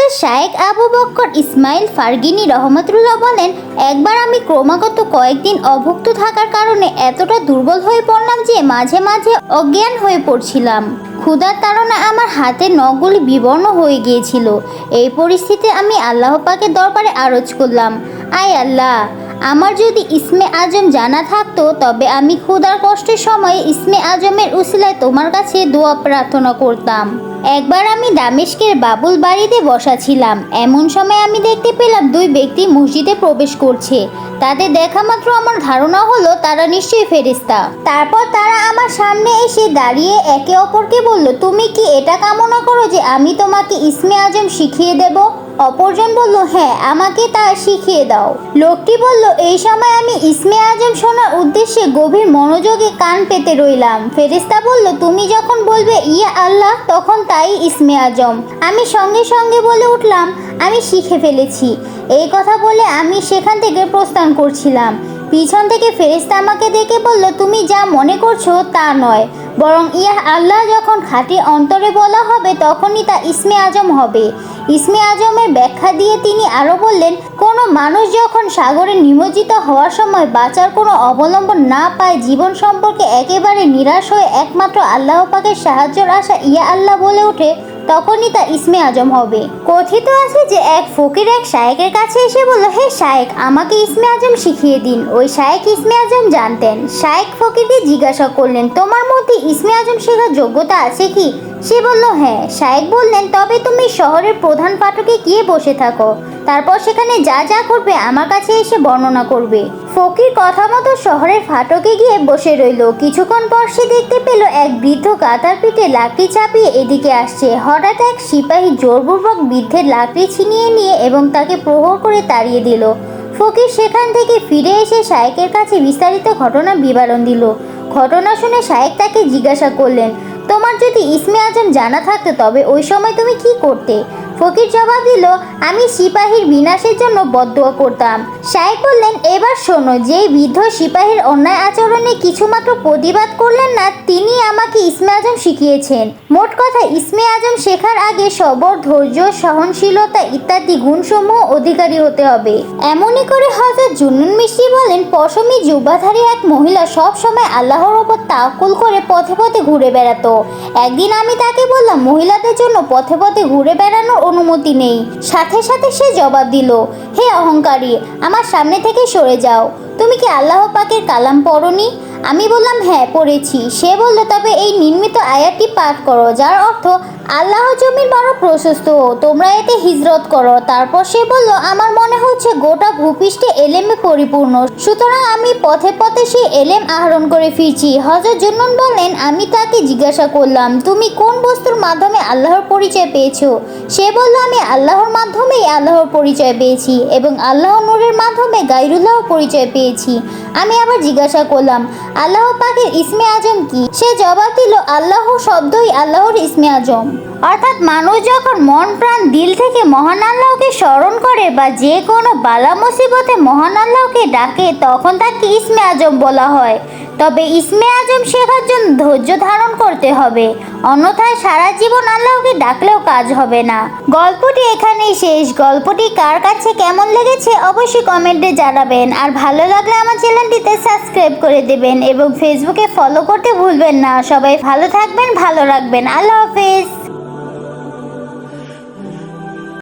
হযরত শায়েখ আবু বকর ইসমাইল ফারগিনী রহমাতুল্লাহ বলেন, একবার আমি ক্রমাগত কয়েকদিন অভুক্ত থাকার কারণে এতটা দুর্বল হয়ে পড়লাম যে মাঝে মাঝে অজ্ঞান হয়ে পড়ছিলাম। ক্ষুধার তাড়নায় আমার হাতের নখগুলি বিবর্ণ হয়ে গিয়েছিল। এই পরিস্থিতিতে আমি আল্লাহ পাকের দরবারে আরজ করলাম, আয় আল্লাহ, আমার যদি ইসমে আজম জানা থাকতো তবে আমি ক্ষুধার কষ্টের সময় ইসমে আজমের উসিলায় তোমার কাছে দোয়া প্রার্থনা করতাম। একবার আমি দামেস্কের বাবুল বাড়িতে বসা ছিলাম। এমন সময় আমি দেখতে পেলাম দুই ব্যক্তি মসজিদে প্রবেশ করছে। তাদের দেখা মাত্র আমার ধারণা হলো তারা নিশ্চয়ই ফেরেশতা। তারপর তারা আমার সামনে এসে দাঁড়িয়ে একে অপরকে বলল, তুমি কি এটা কামনা করো যে আমি তোমাকে ইসমে আজম শিখিয়ে দেব? অপরজন বলল, হ্যাঁ, আমাকে তা শিখিয়ে দাও। লোকটি বলল, এই সময় আমি ইসমে আজম শোনার উদ্দেশ্যে গভীর মনোযোগে কান পেতে রইলাম। ফেরেশতা বলল, তুমি যখন বলবে ইয়া আল্লাহ, তখন তাই ইসমে আজম। আমি সঙ্গে সঙ্গে বলে উঠলাম, আমি শিখে ফেলেছি। এই কথা বলে আমি সেখান থেকে প্রস্থান করছিলাম। পিছন থেকে ফেরেশতা আমাকে দেখে বলল, তুমি যা মনে করছো তা নয়, বরং ইয়া আল্লাহ যখন খাঁটি অন্তরে বলা হবে তখনই তা ইসমে আজম হবে। ইসমে আজমের ব্যাখ্যা দিয়ে তিনি আরও বললেন, কোনো মানুষ যখন সাগরে নিমজ্জিত হওয়ার সময় বাঁচার কোনো অবলম্বন না পায়, জীবন সম্পর্কে একেবারে নিরাশ হয়ে একমাত্র আল্লাহ পাকের সাহায্যের আশা ইয়া আল্লাহ বলে ওঠে, তখনই তা ইসমে আজম হবে। কথিত আছে যে এক ফকির এক শায়েকের কাছে এসে বলল, হে শায়েক, আমাকে ইসমে আজম শিখিয়ে দিন। ওই শায়েক ইসমে আজম জানতেন। শায়েক ফকিরকে জিজ্ঞাসা করলেন, তোমার মধ্যে ইসমে আজম শেখার যোগ্যতা আছে কি? সে বলল, হ্যাঁ। শায়েক বললেন, তবে তুমি শহরের প্রধান ফাটকে গিয়ে বসে থাকো, তারপর সেখানে যা যা করবে আমার কাছে এসে বর্ণনা করবে। ফকির কথা মতো শহরের ফাটকে গিয়ে বসে রইল। কিছুক্ষণ পর সে দেখতে পেল এক বৃদ্ধ গাধার পিঠে লাকড়ি চাপিয়ে এদিকে আসছে। হঠাৎ এক সিপাহী জোরপূর্বক বৃদ্ধের লাকড়ি ছিনিয়ে নিয়ে এবং তাকে প্রহর করে তাড়িয়ে দিল। ফকির সেখান থেকে ফিরে এসে শায়েকের কাছে বিস্তারিত ঘটনার বিবরণ দিল। ঘটনা শুনে শায়েক তাকে জিজ্ঞাসা করলেন, তোমার যদি ইসমে আজম জানা থাকতো তবে ওই সময় তুমি কি করতে? ফকির জবাব দিল, আমি সিপাহীর বিনাশের জন্য বদদোয়া করতাম। শায়েক বললেন, এবার শোনো, যেই বৃদ্ধ সিপাহীর অন্যায় আচরণে কিছুমাত্র প্রতিবাদ করলেন না, তিনি আমাকে ইসমে আজম শিখিয়েছেন। মোট কথা, ইসমে আজম শেখার আগে সবর, ধৈর্য, সহনশীলতা ইত্যাদি গুণসমূহ অধিকারী হতে হবে। এমনই করে হযরত জুন্নুন মিশরী বলেন, পশমি জুব্বাধারী এক মহিলা সব সময় আল্লাহর ওপর তাওয়াক্কুল করে পথে পথে ঘুরে বেড়াতো। একদিন আমি তাকে বললাম, মহিলাদের জন্য পথে পথে ঘুরে বেড়ানোর অনুমতি নেই। সাথে সাথে সে জবাব দিল, হে অহংকারী, আমার সামনে থেকে সরে যাও। তুমি কি আল্লাহ পাকের কালাম পড়নি? আমি বললাম, হ্যাঁ, পড়েছি। সে বলল, তবে এই নির্মিত আয়াতটি পাঠ করো, যার অর্থ, আল্লাহ জমিন বড় প্রশস্ত, তোমরা এতে হিজরত করো। তারপর সে বলল, আমার মনে হচ্ছে গোটা ভূপৃষ্ঠে এলেমে পরিপূর্ণ, সুতরাং আমি পথে পথে সেই এলেম আহরণ করে ফিরছি। হযরত জুন্নুন বললেন, আমি তাকে জিজ্ঞাসা করলাম, তুমি কোন বস্তুর মাধ্যমে আল্লাহর পরিচয় পেয়েছো? সে বলল, আমি আল্লাহর মাধ্যমেই আল্লাহর পরিচয় পেয়েছি এবং আল্লাহর নূরের মাধ্যমে গায়রুল্লাহর পরিচয় পেয়েছি। আমি আবার জিজ্ঞাসা করলাম, আল্লাহ পাকের ইসমে আজম কি? সে জবাব দিল, আল্লাহ শব্দই আল্লাহর ইসমে আজম। অর্থাৎ মানুষ যখন মন প্রাণ দিল থেকে মহান আল্লাহকে স্মরণ করে বা যে কোনো বালা মুসিবতে মহান আল্লাহকে ডাকে, তখন তাকে ইসমে আজম বলা হয়। তবে ইসমে আজম শেখার জন্য ধৈর্য ধারণ করতে হবে, অন্যথায় সারা জীবন আল্লাহকে ডাকলেও কাজ হবে না। গল্পটি এখানেই শেষ। গল্পটি কার কাছে কেমন লেগেছে অবশ্যই কমেন্টে জানাবেন। আর ভালো লাগলে আমার চ্যানেলটিতে সাবস্ক্রাইব করে দেবেন এবং ফেসবুকে ফলো করতে ভুলবেন না। সবাই ভালো থাকবেন, ভালো রাখবেন। আল্লাহ হাফেজ।